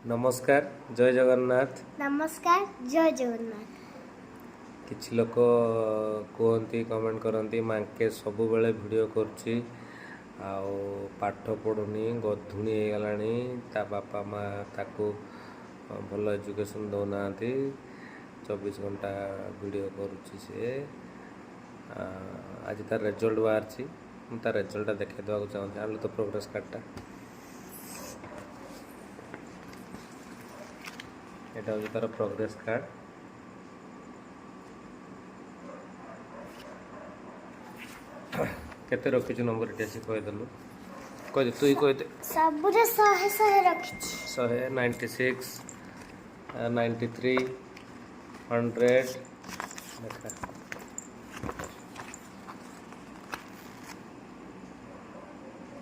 नमस्कार जय जगन्नाथ। नमस्कार जय जगन्नाथ। किछि लोक कहती कमेंट करती मांके सब बेले वीडियो करुच्ची आउ पाठ पढ़ुनी गधुणी हो गलानी ता बापा माँ ताको भल एजुकेशन दौना 24 घंटा वीडियो करुच्ची से आज तार रिजल्ट बाहर तार रिजल्ट देखा देवा चाहूँगी आने तो प्रोग्रेस कार्डटा এটা হচ্ছে তার প্রোগ্রেস কার্ড। কেতে রখিଛୁ নম্বর এটি আসি কইদেলু কইদে তুই কইদে ସବୁରେ 100 ରଖିଛି। 196 93 100 ଦେଖା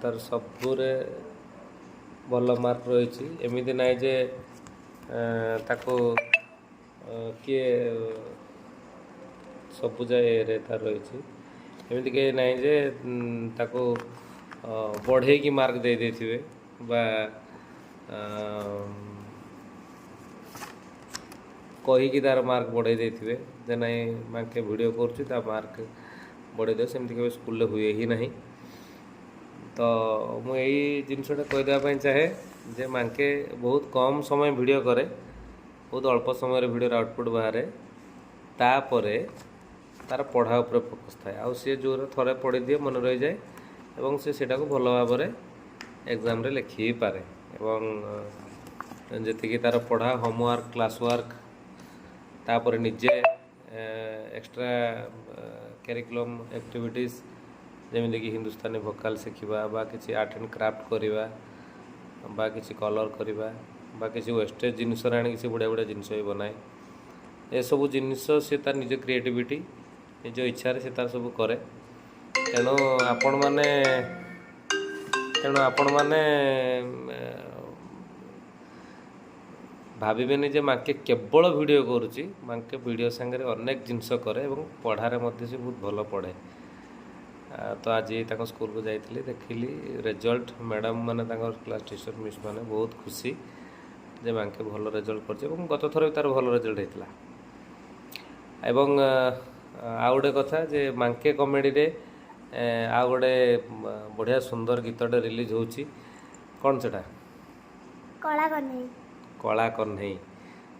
ତାର ସବୁରେ ଭଲ ମାର୍କ ରହିଛି। ଏମିତି ନାହିଁ ଯେ ତାକୁ କିଏ ସବୁ ଜାଗାରେ ତାର ରହିଛି। ଏମିତି କେହି ନାହିଁ ଯେ ତାକୁ ବଢ଼େଇକି ମାର୍କ ଦେଇଥିବେ ବା କହିକି ତାର ମାର୍କ ବଢ଼େଇ ଦେଇଥିବେ ଯେ ନାଇଁ ମାକେ ଭିଡ଼ିଓ କରୁଛି ତା ମାର୍କ ବଢ଼େଇ ଦେବ, ସେମିତି କେବେ ସ୍କୁଲରେ ହୁଏ ହିଁ ନାହିଁ। ତ ମୁଁ ଏଇ ଜିନିଷଟା କହିଦେବା ପାଇଁ ଚାହେଁ ଯେ ମାଙ୍କେ ବହୁତ କମ୍ ସମୟ ଭିଡ଼ିଓ करे, ବହୁତ ଅଳ୍ପ ସମୟରେ ଭିଡ଼ିଓର ଆଉଟପୁଟ୍ ବାହାରେ, ତାପରେ ତାର ପଢ଼ା ଉପରେ ଫୋକସ୍ ଥାଏ। ଆଉ ସିଏ ଯେଉଁ ଥରେ ପଢ଼ିଦିଏ ମନେ ରହିଯାଏ ଏବଂ ସେ ସେଟାକୁ ଭଲ ଭାବରେ ଏକ୍ଜାମ୍ରେ ଲେଖି ବି ପାରେ। ଏବଂ ଯେତିକି ତାର ପଢ଼ା ହୋମୱାର୍କ କ୍ଲାସ୍ ୱାର୍କ ତାପରେ ନିଜେ ଏକ୍ସଟ୍ରା କ୍ୟାରିକୁଲମ୍ ଆକ୍ଟିଭିଟିଜ୍ ଯେମିତିକି ହିନ୍ଦୁସ୍ତାନୀ ଭୋକାଲ ଶିଖିବା ବା କିଛି ଆର୍ଟ ଆଣ୍ଡ କ୍ରାଫ୍ଟ କରିବା ବା କିଛି କଲର୍ କରିବା ବା କିଛି ୱେଷ୍ଟେଜ୍ ଜିନିଷରେ ଆଣିକି ସେ ବଢ଼ିଆ ବଢ଼ିଆ ଜିନିଷ ବି ବନାଏ। ଏସବୁ ଜିନିଷ ସେ ତାର ନିଜ କ୍ରିଏଟିଭିଟି ନିଜ ଇଚ୍ଛାରେ ସେ ତାର ସବୁ କରେ। ତେଣୁ ଆପଣମାନେ ଭାବିବେନି ଯେ ମାକେ କେବଳ ଭିଡ଼ିଓ କରୁଛି, ମାକେ ଭିଡ଼ିଓ ସାଙ୍ଗରେ ଅନେକ ଜିନିଷ କରେ ଏବଂ ପଢ଼ାରେ ମଧ୍ୟ ସେ ବହୁତ ଭଲ ପଢ଼େ। ତ ଆଜି ତାଙ୍କ ସ୍କୁଲକୁ ଯାଇଥିଲି, ଦେଖିଲି ରେଜଲ୍ଟ ମ୍ୟାଡ଼ାମ୍ ମାନେ ତାଙ୍କର କ୍ଲାସ୍ ଟିଚର୍ ମିସ୍ ମାନେ ବହୁତ ଖୁସି ଯେ ମାଙ୍କେ ଭଲ ରେଜଲ୍ଟ କରିଛି ଏବଂ ଗତ ଥର ବି ତାର ଭଲ ରେଜଲ୍ଟ ହେଇଥିଲା। ଏବଂ ଆଉ ଗୋଟେ କଥା ଯେ ମାଙ୍କେ କମେଡ଼ିରେ ଆଉ ଗୋଟେ ବଢ଼ିଆ ସୁନ୍ଦର ଗୀତଟେ ରିଲିଜ୍ ହେଉଛି। କ'ଣ ସେଟା? କଳା କହ୍ନେଇ। କଳା କହ୍ନେଇ।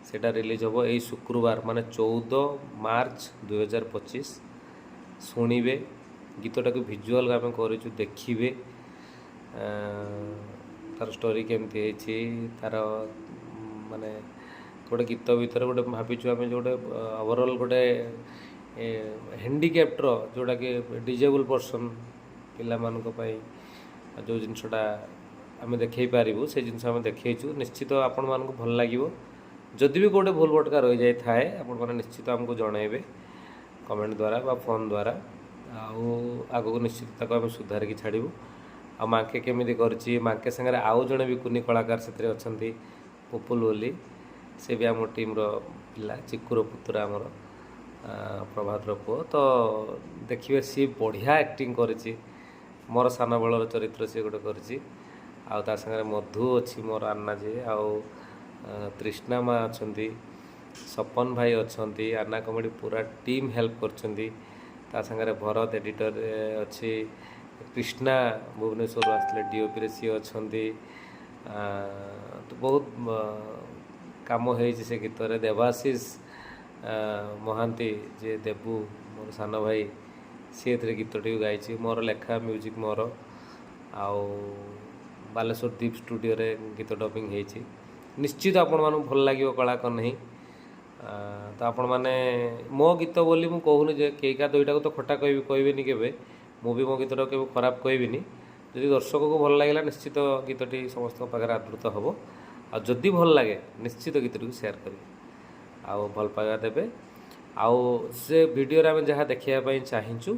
ସେଟା ରିଲିଜ୍ ହେବ ଏଇ ଶୁକ୍ରବାର ମାନେ 14 ମାର୍ଚ୍ଚ 2025। ଶୁଣିବେ ଗୀତଟାକୁ ଭିଜୁଆଲ୍ ଆମେ କରିଛୁ, ଦେଖିବେ ତାର ଷ୍ଟୋରି କେମିତି ହେଇଛି, ତାର ମାନେ ଗୋଟେ ଗୀତ ଭିତରେ ଗୋଟେ ଭାବିଛୁ ଆମେ ଗୋଟେ ଓଭରଅଲ୍ ଗୋଟେ ହ୍ୟାଣ୍ଡିକ୍ୟାପ୍ଟର ଯେଉଁଟାକି ଡିଜେବୁଲ୍ ପର୍ସନ୍ ପିଲାମାନଙ୍କ ପାଇଁ ଯେଉଁ ଜିନିଷଟା ଆମେ ଦେଖାଇ ପାରିବୁ ସେ ଜିନିଷ ଆମେ ଦେଖାଇଛୁ। ନିଶ୍ଚିତ ଆପଣମାନଙ୍କୁ ଭଲ ଲାଗିବ। ଯଦି ବି ଗୋଟେ ଭୁଲ ଭଟକା ରହିଯାଇଥାଏ ଆପଣମାନେ ନିଶ୍ଚିତ ଆମକୁ ଜଣାଇବେ କମେଣ୍ଟ ଦ୍ୱାରା ବା ଫୋନ୍ ଦ୍ୱାରା। ଆଉ ଆଗକୁ ନିଶ୍ଚିତ ତାକୁ ଆମେ ସୁଧାରିକି ଛାଡ଼ିବୁ। ଆଉ ମାଙ୍କେ କେମିତି କରିଛି, ମାଙ୍କେ ସାଙ୍ଗରେ ଆଉ ଜଣେ ବି କୁନି କଳାକାର ସେଥିରେ ଅଛନ୍ତି ପୁପୁଲ ବୋଲି, ସେ ବି ଆମ ଟିମ୍ର ପିଲା, ଚିକୁର ପୁତୁରା ଆମର ପ୍ରଭାତର ପୁଅ। ତ ଦେଖିବେ ସିଏ ବଢ଼ିଆ ଆକ୍ଟିଂ କରିଛି, ମୋର ସାନ ବେଳର ଚରିତ୍ର ସିଏ ଗୋଟେ କରିଛି। ଆଉ ତା ସାଙ୍ଗରେ ମଧୁ ଅଛି ମୋର ଆନ୍ନା ଯେ, ଆଉ ତୃଷ୍ଣା ମା ଅଛନ୍ତି, ସପନ ଭାଇ ଅଛନ୍ତି, ଆନ୍ନା କମେଡ଼ି ପୁରା ଟିମ୍ ହେଲ୍ପ କରିଛନ୍ତି। ତା ସାଙ୍ଗରେ ଭରତ ଏଡ଼ିଟରରେ ଅଛି, କୃଷ୍ଣା ଭୁବନେଶ୍ୱରରୁ ଆସିଥିଲେ ଡିଓପିରେ ସିଏ ଅଛନ୍ତି। ତ ବହୁତ କାମ ହେଇଛି ସେ ଗୀତରେ। ଦେବାଶିଷ ମହାନ୍ତି ଯିଏ ଦେବୁ ମୋର ସାନ ଭାଇ, ସିଏ ଏଥିରେ ଗୀତଟି ଗାଇଛି। ମୋର ଲେଖା ମ୍ୟୁଜିକ୍ ମୋର। ଆଉ ବାଲେଶ୍ୱର ଦୀପ ଷ୍ଟୁଡ଼ିଓରେ ଗୀତ ଡବିଂ ହେଇଛି। ନିଶ୍ଚିତ ଆପଣମାନଙ୍କୁ ଭଲ ଲାଗିବ କଳା କହ୍ନେଇ। ତ ଆପଣମାନେ ମୋ ଗୀତ ବୋଲି ମୁଁ କହୁନି ଯେ କେଇକା ଦୁଇଟାକୁ ତ ଖଟା କହିବେନି କେବେ, ମୁଁ ବି ମୋ ଗୀତଟାକୁ କେବେ ଖରାପ କହିବିନି। ଯଦି ଦର୍ଶକକୁ ଭଲ ଲାଗିଲା ନିଶ୍ଚିତ ଗୀତଟି ସମସ୍ତଙ୍କ ପାଖରେ ଆଦୃତ ହେବ। ଆଉ ଯଦି ଭଲ ଲାଗେ ନିଶ୍ଚିତ ଗୀତଟିକୁ ସେୟାର କରିବେ ଆଉ ଭଲ ପାଇବା ଦେବେ। ଆଉ ସେ ଭିଡ଼ିଓରେ ଆମେ ଯାହା ଦେଖିବା ପାଇଁ ଚାହିଁଛୁ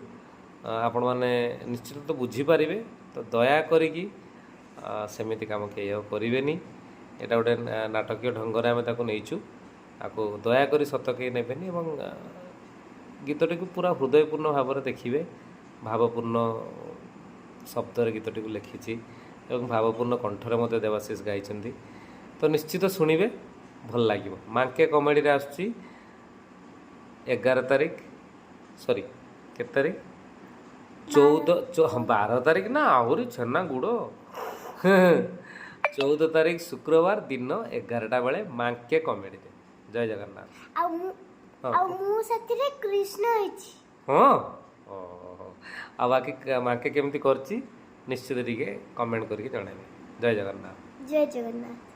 ଆପଣମାନେ ନିଶ୍ଚିତ ତ ବୁଝିପାରିବେ। ତ ଦୟା କରିକି ସେମିତି କାମ କେହି ଆଉ କରିବେନି। ଏଇଟା ଗୋଟେ ନାଟକୀୟ ଢଙ୍ଗରେ ଆମେ ତାକୁ ନେଇଛୁ, ଆକୁ ଦୟାକରି ସତ କେହି ନେବେନି। ଏବଂ ଗୀତଟିକୁ ପୁରା ହୃଦୟପୂର୍ଣ୍ଣ ଭାବରେ ଦେଖିବେ। ଭାବପୂର୍ଣ୍ଣ ଶବ୍ଦରେ ଗୀତଟିକୁ ଲେଖିଛି ଏବଂ ଭାବପୂର୍ଣ୍ଣ କଣ୍ଠରେ ମଧ୍ୟ ଦେବାଶିଷ ଗାଇଛନ୍ତି। ତ ତ ନିଶ୍ଚିତ ଶୁଣିବେ, ଭଲ ଲାଗିବ। ମାଙ୍କେ କମେଡ଼ିରେ ଆସୁଛି 11 ତାରିଖ, ସରି କେତେ ତାରିଖ, 12 ତାରିଖ ନା, ଆହୁରି ଛେନା ଗୁଡ଼ 14 ତାରିଖ ଶୁକ୍ରବାର ଦିନ 11ଟା ବେଳେ ମାଙ୍କେ କମେଡ଼ିରେ। ଜୟ ଜଗନ୍ନାଥ। ଆଉ ମୁଁ ହଁ। ଆଉ ମୁଁ ସେଥିରେ କୃଷ୍ଣ ହେଇଛି। ହଁ ଓହୋ। ଆଉ ବାକି ମାଙ୍କେ କେମିତି କରିଛି ନିଶ୍ଚିତ ଟିକେ କମେଣ୍ଟ କରିକି ଜଣାଇବେ। ଜୟ ଜଗନ୍ନାଥ। ଜୟ ଜଗନ୍ନାଥ।